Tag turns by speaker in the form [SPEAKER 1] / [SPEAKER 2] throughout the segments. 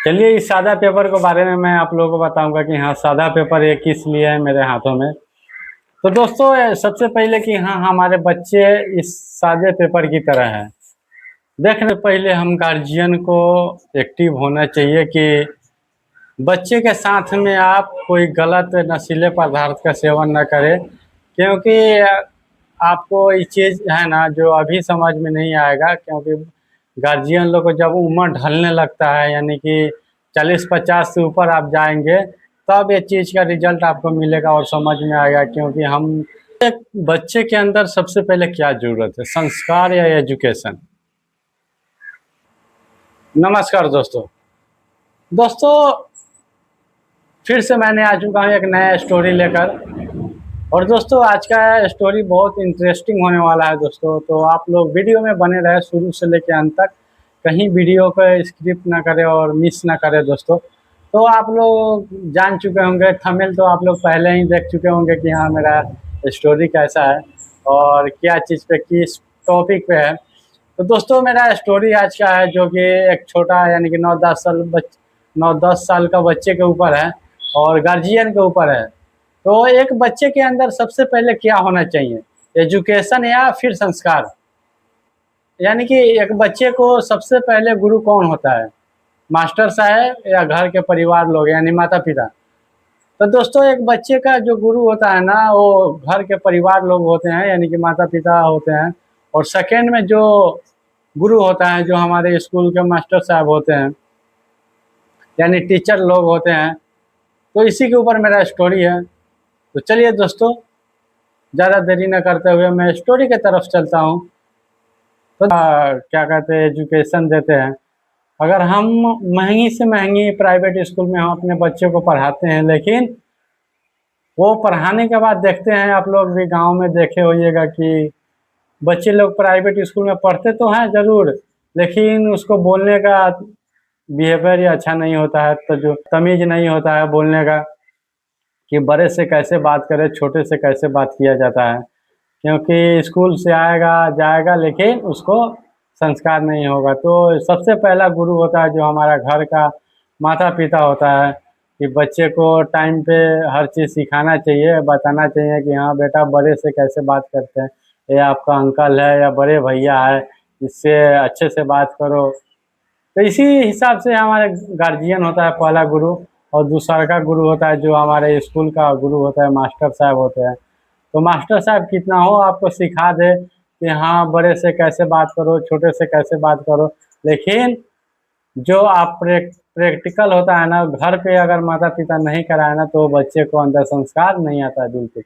[SPEAKER 1] चलिए इस सादा पेपर के बारे में मैं आप लोगों को बताऊंगा कि हाँ सादा पेपर ये किस लिए है मेरे हाथों में। तो दोस्तों सबसे पहले कि हाँ हमारे बच्चे इस सादे पेपर की तरह है। देखने पहले हम गार्जियन को एक्टिव होना चाहिए कि बच्चे के साथ में आप कोई गलत नशीले पदार्थ का सेवन न करें, क्योंकि आपको ये चीज़ है ना जो अभी समझ में नहीं आएगा, क्योंकि गार्जियन लोग को जब उम्र ढलने लगता है यानी कि 40-50 से ऊपर आप जाएंगे तब ये चीज़ का रिजल्ट आपको मिलेगा और समझ में आएगा। क्योंकि हम एक बच्चे के अंदर सबसे पहले क्या ज़रूरत है, संस्कार या एजुकेशन। नमस्कार दोस्तों। दोस्तों फिर से मैंने आ चुका हूँ एक नया स्टोरी लेकर। और दोस्तों आज का स्टोरी बहुत इंटरेस्टिंग होने वाला है दोस्तों, तो आप लोग वीडियो में बने रहे शुरू से लेकर अंत तक, कहीं वीडियो को स्किप ना करें और मिस ना करें दोस्तों। तो आप लोग जान चुके होंगे, थंबनेल तो आप लोग पहले ही देख चुके होंगे कि हाँ मेरा स्टोरी कैसा है और क्या चीज़ पे किस टॉपिक पे है। तो दोस्तों मेरा स्टोरी आज का है जो कि एक छोटा यानी कि 9-10 साल का बच्चे के ऊपर है और गार्जियन के ऊपर है। तो एक बच्चे के अंदर सबसे पहले क्या होना चाहिए, एजुकेशन या फिर संस्कार। यानी कि एक बच्चे को सबसे पहले गुरु कौन होता है, मास्टर साहब या घर के परिवार लोग यानी माता पिता। तो दोस्तों एक बच्चे का जो गुरु होता है ना वो घर के परिवार लोग होते हैं यानी कि माता पिता होते हैं। और सेकेंड में जो गुरु होता है जो हमारे स्कूल के मास्टर साहब होते हैं यानी टीचर लोग होते हैं। तो इसी के ऊपर मेरा स्टोरी है। तो चलिए दोस्तों ज़्यादा देरी न करते हुए मैं स्टोरी की तरफ चलता हूँ। तो क्या कहते हैं एजुकेशन देते हैं। अगर हम महंगी से महंगी प्राइवेट स्कूल में हम अपने बच्चे को पढ़ाते हैं, लेकिन वो पढ़ाने के बाद देखते हैं, आप लोग भी गांव में देखे होइएगा कि बच्चे लोग प्राइवेट स्कूल में पढ़ते तो हैं ज़रूर, लेकिन उसको बोलने का बिहेवियर ही अच्छा नहीं होता है, तो जो तमीज़ नहीं होता है बोलने का कि बड़े से कैसे बात करें, छोटे से कैसे बात किया जाता है। क्योंकि स्कूल से आएगा जाएगा लेकिन उसको संस्कार नहीं होगा। तो सबसे पहला गुरु होता है जो हमारा घर का माता पिता होता है कि बच्चे को टाइम पे हर चीज़ सिखाना चाहिए, बताना चाहिए कि हाँ बेटा बड़े से कैसे बात करते हैं, ये आपका अंकल है या बड़े भैया है, इससे अच्छे से बात करो। तो इसी हिसाब से हमारे गार्जियन होता है पहला गुरु। और दूसरा का गुरु होता है जो हमारे स्कूल का गुरु होता है, मास्टर साहब होते हैं। तो मास्टर साहब कितना हो आपको सिखा दे कि हाँ बड़े से कैसे बात करो, छोटे से कैसे बात करो, लेकिन जो आप प्रैक्टिकल होता है ना घर पे अगर माता पिता नहीं कराए ना तो बच्चे को अंदर संस्कार नहीं आता है बिल्कुल।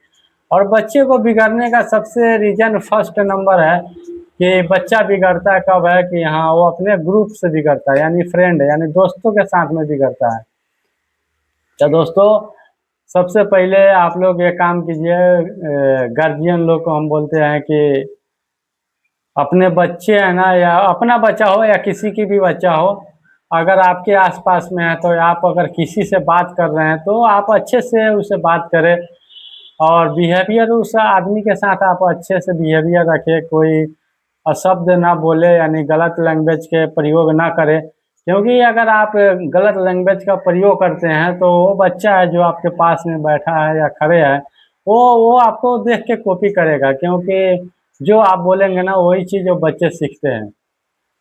[SPEAKER 1] और बच्चे को बिगड़ने का सबसे रीजन फर्स्ट नंबर है कि बच्चा बिगड़ता है कब है कि हाँ वो अपने ग्रुप से बिगड़ता है यानी फ्रेंड यानी दोस्तों के साथ में बिगड़ता है। तो दोस्तों सबसे पहले आप लोग ये काम कीजिए, गार्जियन लोग को हम बोलते हैं कि अपने बच्चे है ना या अपना बच्चा हो या किसी की भी बच्चा हो, अगर आपके आसपास में है तो आप अगर किसी से बात कर रहे हैं तो आप अच्छे से उससे बात करें और बिहेवियर उस आदमी के साथ आप अच्छे से बिहेवियर रखें, कोई अशब्द ना बोले यानी गलत लैंग्वेज के प्रयोग ना करें। क्योंकि अगर आप गलत लैंग्वेज का प्रयोग करते हैं तो वो बच्चा है जो आपके पास में बैठा है या खड़े है वो आपको देख के कॉपी करेगा, क्योंकि जो आप बोलेंगे ना वही चीज़ वो बच्चे सीखते हैं।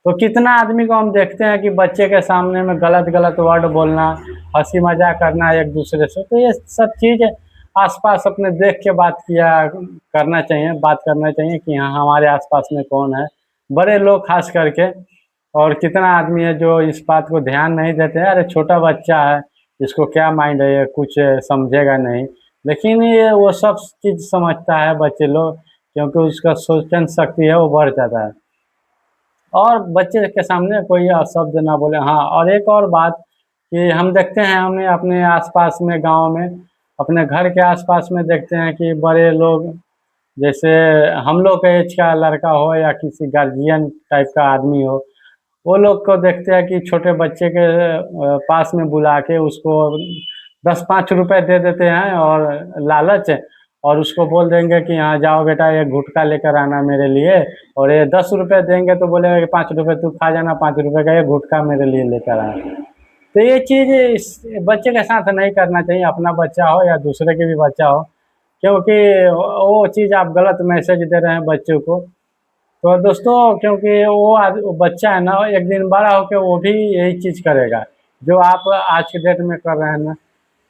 [SPEAKER 1] तो कितना आदमी को हम देखते हैं कि बच्चे के सामने में गलत गलत वर्ड बोलना, हंसी मजाक करना एक दूसरे से, तो ये सब चीज़ आसपास अपने देख के बात किया करना चाहिए, बात करना चाहिए कि हाँ हमारे आसपास में कौन है, बड़े लोग खास करके। और कितना आदमी है जो इस बात को ध्यान नहीं देते हैं, अरे छोटा बच्चा है इसको क्या माइंड है, ये कुछ समझेगा नहीं। लेकिन ये वो सब चीज़ समझता है बच्चे लोग, क्योंकि उसका सोचन शक्ति है वो बढ़ जाता है। और बच्चे के सामने कोई शब्द ना बोले। हाँ और एक और बात कि हम देखते हैं हमने अपने आसपास में गांव में अपने घर के आसपास में देखते हैं कि बड़े लोग जैसे हम लोग के एज का लड़का हो या किसी गार्जियन टाइप का आदमी हो, वो लोग को देखते हैं कि छोटे बच्चे के पास में बुला के उसको 10-5 रुपए दे देते हैं और लालच, और उसको बोल देंगे कि हाँ जाओ बेटा ये गुटखा लेकर आना मेरे लिए, और ये 10 रुपए देंगे तो बोलेगा कि 5 रुपए तू खा जाना, 5 रुपए का ये गुटखा मेरे लिए लेकर आना। तो ये चीज़ इस बच्चे के साथ नहीं करना चाहिए, अपना बच्चा हो या दूसरे के भी बच्चा हो, क्योंकि वो चीज़ आप गलत मैसेज दे रहे हैं बच्चों को। तो दोस्तों, क्योंकि वो बच्चा है ना, एक दिन बड़ा होकर वो भी यही चीज़ करेगा जो आप आज के डेट में कर रहे हैं ना।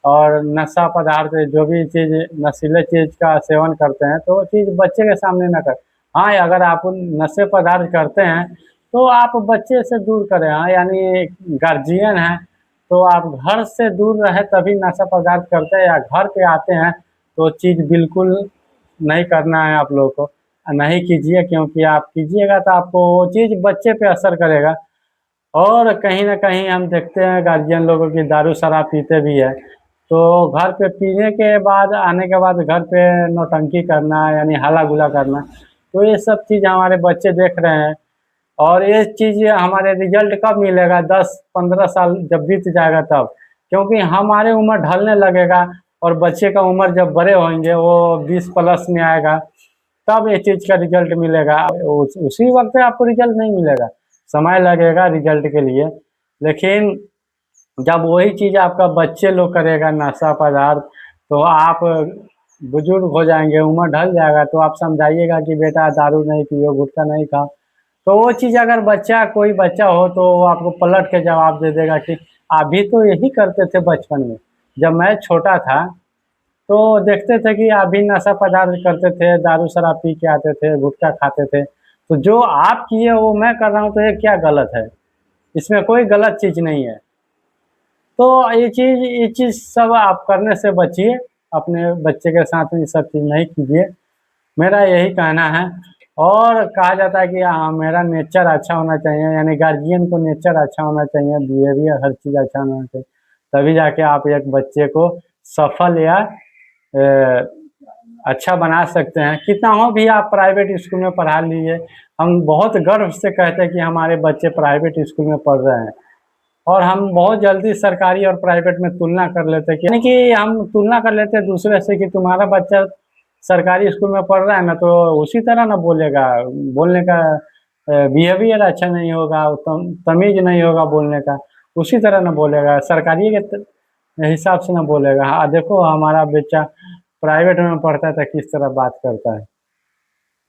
[SPEAKER 1] और नशा पदार्थ जो भी चीज़ नशीले चीज़ का सेवन करते हैं, तो वो चीज़ बच्चे के सामने ना करें। हाँ, अगर आप नशे पदार्थ करते हैं तो आप बच्चे से दूर करें। हाँ, यानी गार्जियन है तो आप घर से दूर रहे तभी नशा पदार्थ करते हैं, या घर पे आते हैं तो चीज़ बिल्कुल नहीं करना है आप लोगों को। नहीं कीजिए, क्योंकि आप कीजिएगा तो आपको वो चीज़ बच्चे पे असर करेगा। और कहीं न कहीं हम देखते हैं गार्जियन लोगों की दारू शराब पीते भी है, तो घर पे पीने के बाद आने के बाद घर पे नौटंकी करना, यानी हल्ला-गुल्ला करना, तो ये सब चीज़ हमारे बच्चे देख रहे हैं। और ये चीज़ हमारे रिज़ल्ट कब मिलेगा? 10-15 साल जब बीत जाएगा तब। क्योंकि हमारे उम्र ढलने लगेगा और बच्चे का उम्र जब बड़े होंगे, वो 20 प्लस में आएगा, तब ये चीज़ का रिज़ल्ट मिलेगा। उसी वक़्त आपको रिज़ल्ट नहीं मिलेगा, समय लगेगा रिज़ल्ट के लिए। लेकिन जब वही चीज़ आपका बच्चे लोग करेगा नशा पदार्थ, तो आप बुज़ुर्ग हो जाएँगे, उम्र ढल जाएगा, तो आप समझाइएगा कि बेटा दारू नहीं पियो, गुटखा नहीं खाओ। तो वो चीज़ अगर कोई बच्चा हो तो वो आपको पलट के जवाब दे देगा कि आप भी तो यही करते थे बचपन में। जब मैं छोटा था तो देखते थे कि आप भी नशा पदार्थ करते थे, दारू शराब पी के आते थे, गुटखा खाते थे। तो जो आप किए वो मैं कर रहा हूँ, तो ये क्या गलत है? इसमें कोई गलत चीज़ नहीं है। तो ये चीज़ सब आप करने से बचिए, अपने बच्चे के साथ ये सब चीज़ नहीं कीजिए, मेरा यही कहना है। और कहा जाता है कि मेरा नेचर अच्छा होना चाहिए, यानी गार्जियन को नेचर अच्छा होना चाहिए, बिहेवियर हर चीज़ अच्छा होना चाहिए, तभी जाके आप एक बच्चे को सफल या अच्छा बना सकते हैं। कितना हो भी आप प्राइवेट स्कूल में पढ़ा लीजिए, हम बहुत गर्व से कहते हैं कि हमारे बच्चे प्राइवेट स्कूल में पढ़ रहे हैं। और हम बहुत जल्दी सरकारी और प्राइवेट में तुलना कर लेते हैं, यानी कि हम तुलना कर लेते हैं दूसरे से कि तुम्हारा बच्चा सरकारी स्कूल में पढ़ रहा है ना, तो उसी तरह ना बोलेगा। बोलने का बिहेवियर अच्छा नहीं होगा, तमीज़ नहीं होगा बोलने का, उसी तरह ना बोलेगा, सरकारी के हिसाब से ना बोलेगा। हाँ, देखो हमारा बच्चा प्राइवेट में पढ़ता है तो किस तरह बात करता है।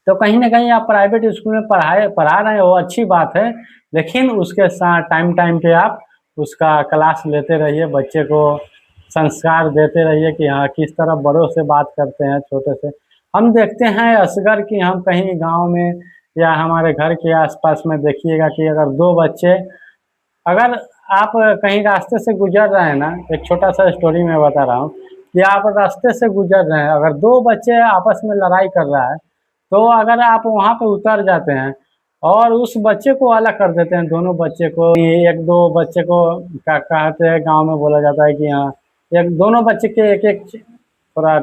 [SPEAKER 1] तो कहीं न कहीं आप प्राइवेट स्कूल में पढ़ा रहे हैं वो अच्छी बात है, लेकिन उसके साथ टाइम-टाइम पे आप उसका क्लास लेते रहिए, बच्चे को संस्कार देते रहिए कि हाँ, किस तरह बड़ों से बात करते हैं, छोटे से। हम देखते हैं अक्सर कि हम कहीं गाँव में या हमारे घर के आस-पास में देखिएगा कि अगर 2 बच्चे, अगर आप कहीं रास्ते से गुज़र रहे हैं ना, एक छोटा-सा स्टोरी मैं बता रहा हूँ कि आप रास्ते से गुज़र रहे हैं, अगर 2 बच्चे आपस में लड़ाई कर रहा है, तो अगर आप वहाँ पे उतर जाते हैं और उस बच्चे को अलग कर देते हैं, दोनों बच्चे को, ये 1-2 बच्चे को क्या कहते हैं, गाँव में बोला जाता है कि हाँ, एक दोनों बच्चे के एक-एक थोड़ा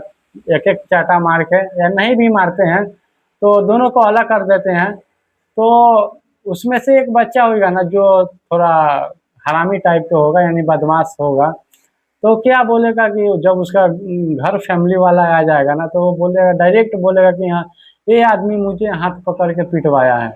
[SPEAKER 1] एक-एक चाटा मार के, या नहीं भी मारते हैं, तो दोनों को अलग कर देते हैं। तो उसमें से एक बच्चा होगा ना जो थोड़ा हरामी टाइप का होगा, यानी बदमाश होगा, तो क्या बोलेगा कि जब उसका घर फैमिली वाला आ जाएगा ना, तो वो बोलेगा, डायरेक्ट बोलेगा कि हाँ, ये आदमी मुझे हाथ पकड़ के पिटवाया है,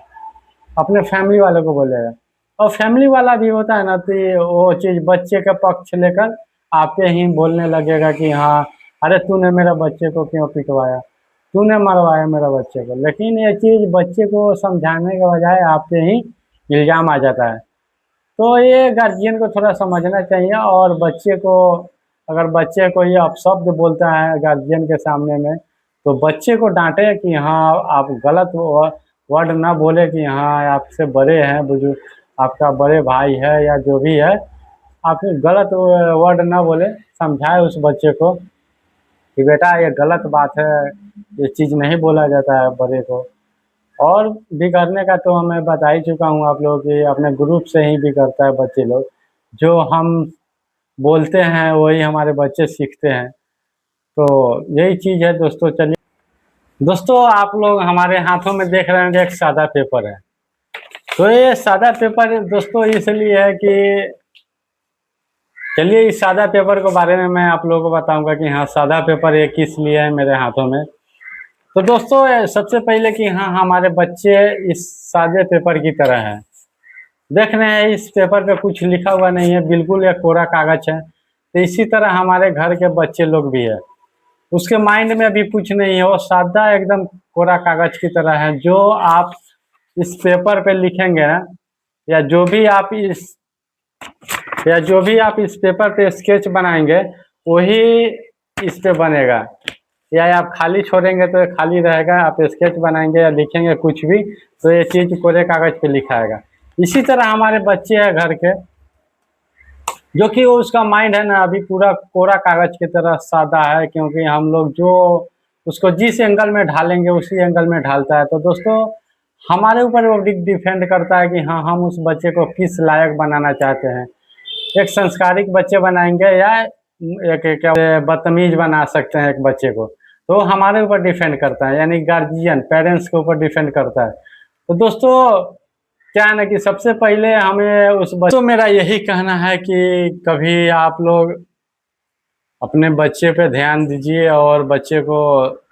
[SPEAKER 1] अपने फैमिली वाले को बोलेगा। और फैमिली वाला भी होता है ना, तो ये वो चीज़ बच्चे का पक्ष लेकर आप पे ही बोलने लगेगा कि हाँ, अरे तूने मेरे बच्चे को क्यों पिटवाया? तूने मरवाया मेरे बच्चे को। लेकिन ये चीज़ बच्चे को समझाने के बजाय आप पे ही इल्ज़ाम आ जाता है। तो ये गार्जियन को थोड़ा समझना चाहिए, और बच्चे को, अगर बच्चे को ये अपशब्द बोलता है गार्जियन के सामने में, तो बच्चे को डाँटे कि हाँ, आप गलत वर्ड ना बोले कि हाँ, आपसे बड़े हैं, बुजुर्ग, आपका बड़े भाई है या जो भी है, आप गलत वर्ड ना बोले, समझाए उस बच्चे को कि बेटा ये गलत बात है, ये चीज़ नहीं बोला जाता है बड़े को। और बिगड़ने का तो मैं बता ही चुका हूँ आप लोगों की, अपने ग्रुप से ही बिगड़ता है बच्चे लोग। जो हम बोलते हैं वही हमारे बच्चे सीखते हैं। तो यही चीज़ है दोस्तों। चलिए दोस्तों, आप लोग हमारे हाथों में देख रहे होंगे एक सादा पेपर है। तो ये सादा पेपर दोस्तों इसलिए है कि, चलिए इस सादा पेपर के बारे में मैं आप लोगों को बताऊंगा कि हाँ, सादा पेपर ये किस लिए है मेरे हाथों में। तो दोस्तों सबसे पहले कि हाँ, हमारे बच्चे इस सादे पेपर की तरह हैं, देख रहे हैं इस पेपर पे कुछ लिखा हुआ नहीं है, बिल्कुल एक कोरा कागज है। तो इसी तरह हमारे घर के बच्चे लोग भी है, उसके माइंड में भी कुछ नहीं है, वो सादा एकदम कोरा कागज की तरह है। जो आप इस पेपर पे लिखेंगे ना, या जो भी आप इस पेपर पे स्केच बनाएंगे, वही इस पे बनेगा। या आप खाली छोड़ेंगे तो ये खाली रहेगा, आप स्केच बनाएंगे या लिखेंगे कुछ भी तो ये चीज कोरे कागज पे लिखाएगा। इसी तरह हमारे बच्चे हैं घर के, जो कि उसका माइंड है ना अभी पूरा कोरा कागज की तरह सादा है, क्योंकि हम लोग जो उसको जिस एंगल में ढालेंगे उसी एंगल में ढालता है। तो दोस्तों हमारे ऊपर वो डिपेंड करता है कि हाँ हम उस बच्चे को किस लायक बनाना चाहते हैं। एक संस्कारिक बच्चे बनाएंगे या एक क्या बदतमीज बना सकते हैं एक बच्चे को, तो हमारे ऊपर डिपेंड करता है, यानी गार्जियन पेरेंट्स के ऊपर डिपेंड करता है। तो दोस्तों क्या है ना कि सबसे पहले हमें उस बच्चे, तो मेरा यही कहना है कि कभी आप लोग अपने बच्चे पे ध्यान दीजिए। और बच्चे को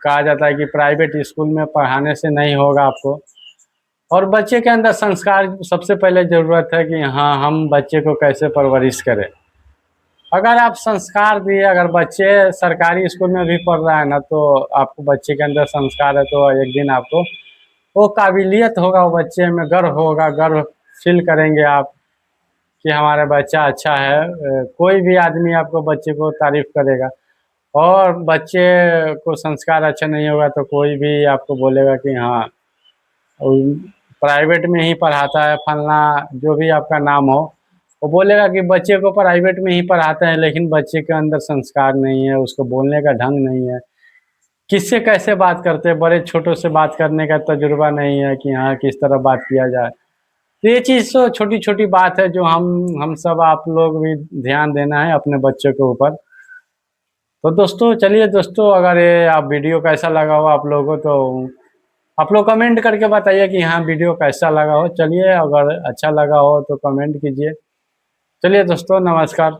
[SPEAKER 1] कहा जाता है कि प्राइवेट स्कूल में पढ़ाने से नहीं होगा आपको, और बच्चे के अंदर संस्कार सबसे पहले ज़रूरत है कि हाँ हम बच्चे को कैसे परवरिश करें। अगर आप संस्कार दिए, अगर बच्चे सरकारी स्कूल में भी पढ़ रहा है ना, तो आपको बच्चे के अंदर संस्कार है तो एक दिन आपको वो काबिलियत होगा, वो बच्चे में गर्व होगा, गर्व फील करेंगे आप कि हमारा बच्चा अच्छा है। कोई भी आदमी आपको बच्चे को तारीफ करेगा। और बच्चे को संस्कार अच्छा नहीं होगा तो कोई भी आपको बोलेगा कि हाँ प्राइवेट में ही पढ़ाता है फलना, जो भी आपका नाम हो, वो बोलेगा कि बच्चे को प्राइवेट में ही पढ़ाते हैं, लेकिन बच्चे के अंदर संस्कार नहीं है, उसको बोलने का ढंग नहीं है, किससे कैसे बात करते हैं, बड़े छोटों से बात करने का तजुर्बा नहीं है कि हाँ किस तरह बात किया जाए। तो ये चीज़ तो छोटी छोटी बात है जो हम सब आप लोग भी ध्यान देना है अपने बच्चों के ऊपर। तो दोस्तों चलिए दोस्तों, अगर ये आप वीडियो कैसा लगा हो आप लोगों को, तो आप लोग कमेंट करके बताइए कि हाँ वीडियो कैसा लगा हो। चलिए अगर अच्छा लगा हो तो कमेंट कीजिए। चलिए दोस्तों नमस्कार।